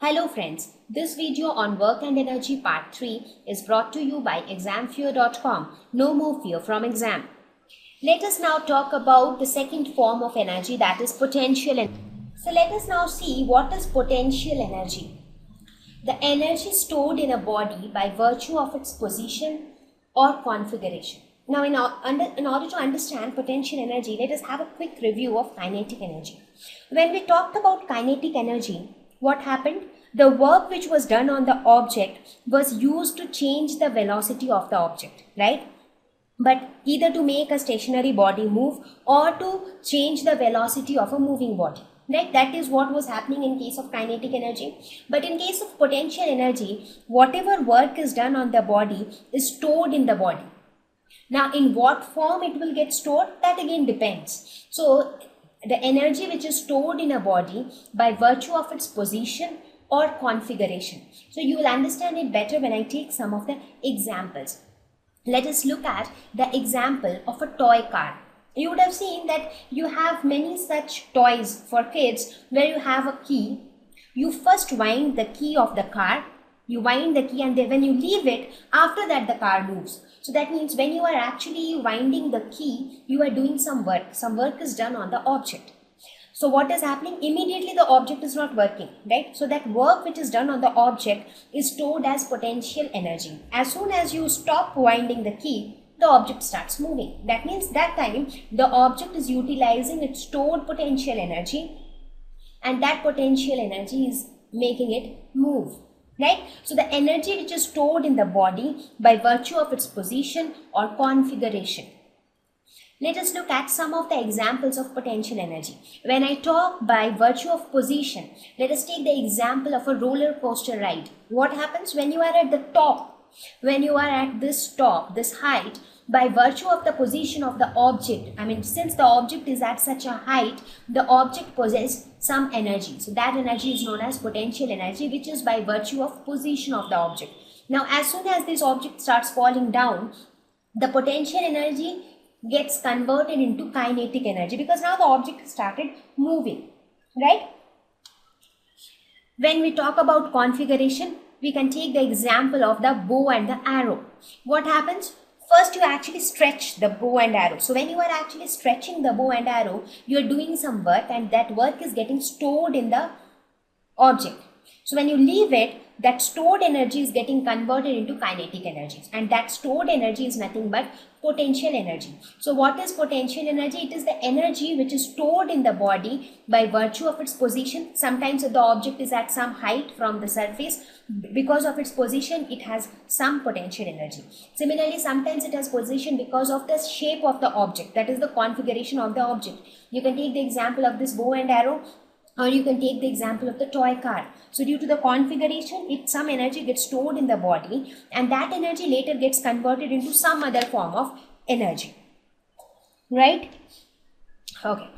Hello friends, this video on work and energy part 3 is brought to you by examfear.com. No more fear from exam. Let us now talk about the second form of energy, that is potential energy. So let us now see what is potential energy. The energy stored in a body by virtue of its position or configuration. Now in order to understand potential energy, let us have a quick review of kinetic energy. When we talked about kinetic energy, what happened? The work which was done on the object was used to change the velocity of the object, right? But either to make a stationary body move or to change the velocity of a moving body, right? That is what was happening in case of kinetic energy. But in case of potential energy, whatever work is done on the body is stored in the body. Now, in what form it will get stored, that again depends. So, the energy which is stored in a body by virtue of its position or configuration. So, you will understand it better when I take some of the examples. Let us look at the example of a toy car. You would have seen that you have many such toys for kids where you have a key. You first wind the key of the car, you wind the key, and then when you leave it, after that the car moves. So that means when you are actually winding the key, you are doing some work. Some work is done on the object. So what is happening? Immediately the object is not working, right? So that work which is done on the object is stored as potential energy. As soon as you stop winding the key, the object starts moving. That means that time the object is utilizing its stored potential energy, and that potential energy is making it move. Right? So the energy which is stored in the body by virtue of its position or configuration. Let us look at some of the examples of potential energy. When I talk by virtue of position, let us take the example of a roller coaster ride. What happens when you are at the top? When you are at this top, this height, by virtue of the position of the object, since the object is at such a height, the object possesses some energy. So that energy is known as potential energy, which is by virtue of position of the object. Now, as soon as this object starts falling down, the potential energy gets converted into kinetic energy because now the object started moving, right? When we talk about configuration, we can take the example of the bow and the arrow. What happens? First, you actually stretch the bow and arrow. So when you are actually stretching the bow and arrow, you are doing some work, and that work is getting stored in the object. So when you leave it, that stored energy is getting converted into kinetic energy, and that stored energy is nothing but potential energy. So what is potential energy? It is the energy which is stored in the body by virtue of its position. Sometimes if the object is at some height from the surface, because of its position, it has some potential energy. Similarly, sometimes it has position because of the shape of the object, that is the configuration of the object. You can take the example of this bow and arrow, or you can take the example of the toy car. So due to the configuration, some energy gets stored in the body, and that energy later gets converted into some other form of energy, right? Okay.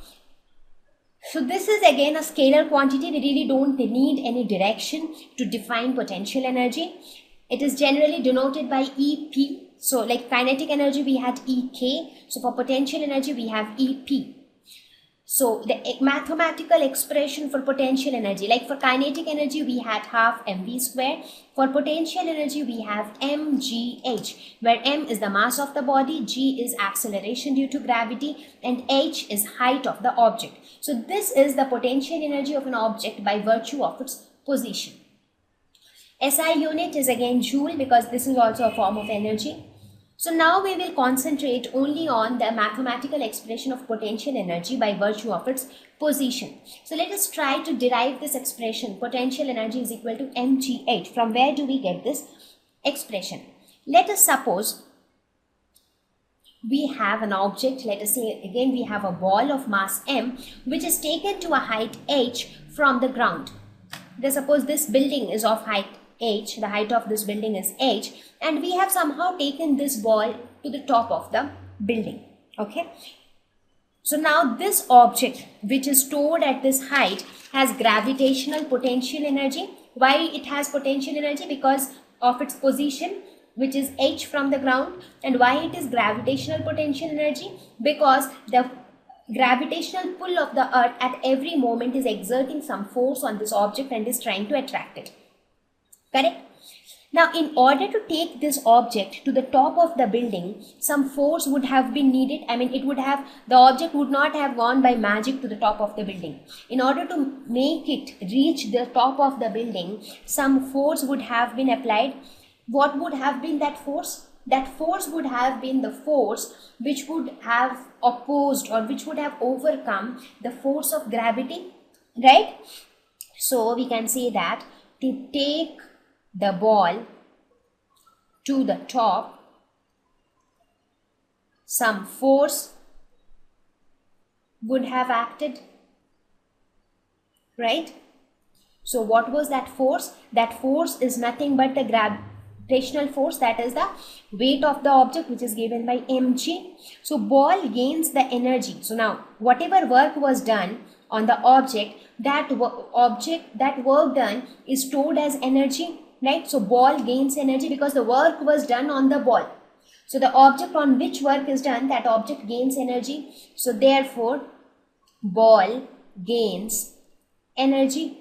So this is again a scalar quantity. We really don't need any direction to define potential energy. It is generally denoted by EP. So like kinetic energy, we had EK. So for potential energy, we have EP. So the mathematical expression for potential energy, like for kinetic energy, we had half mv square. For potential energy, we have mgh, where m is the mass of the body, g is acceleration due to gravity, and h is height of the object. So this is the potential energy of an object by virtue of its position. SI unit is again joule, because this is also a form of energy. So now we will concentrate only on the mathematical expression of potential energy by virtue of its position. So let us try to derive this expression. Potential energy is equal to mgh. From where do we get this expression? Let us suppose we have an object. Let us say again we have a ball of mass m which is taken to a height h from the ground. Let's suppose this building is of height h, the height of this building is h, and we have somehow taken this ball to the top of the building. Okay, so now this object which is stored at this height has gravitational potential energy. Why it has potential energy? Because of its position, which is h from the ground. And why it is gravitational potential energy? Because the gravitational pull of the earth at every moment is exerting some force on this object and is trying to attract it. Correct? Now, in order to take this object to the top of the building, some force would have been needed. I mean, the object would not have gone by magic to the top of the building. In order to make it reach the top of the building, some force would have been applied. What would have been that force? That force would have been the force which would have opposed or which would have overcome the force of gravity, right? So, we can say that to take the ball to the top, some force would have acted, right? So what was that force? That force is nothing but the gravitational force, that is the weight of the object, which is given by mg. So ball gains the energy. So now whatever work was done on the object, that work done is stored as energy, right? So ball gains energy because the work was done on the ball. So the object on which work is done, that object gains energy. So therefore ball gains energy.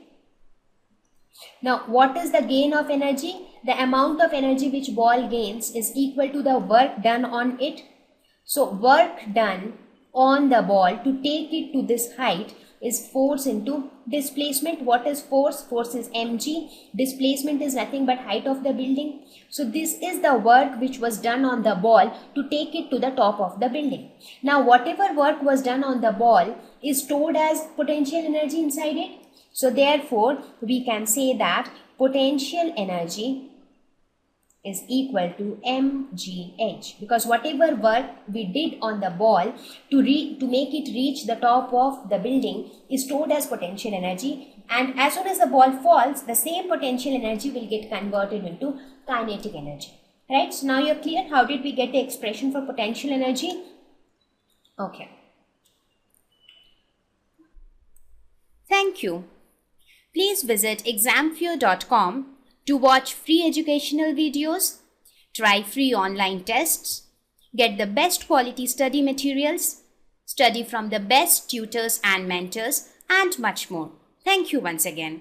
Now what is the gain of energy? The amount of energy which ball gains is equal to the work done on it. So work done on the ball to take it to this height is force into displacement. What is force? Force is mg. Displacement is nothing but height of the building. So this is the work which was done on the ball to take it to the top of the building. Now whatever work was done on the ball is stored as potential energy inside it. So therefore we can say that potential energy is equal to mgh, because whatever work we did on the ball to make it reach the top of the building is stored as potential energy, and as soon as the ball falls, the same potential energy will get converted into kinetic energy, right? So now you're clear how did we get the expression for potential energy? Okay. Thank you. Please visit examfear.com to watch free educational videos, try free online tests, get the best quality study materials, study from the best tutors and mentors, and much more. Thank you once again.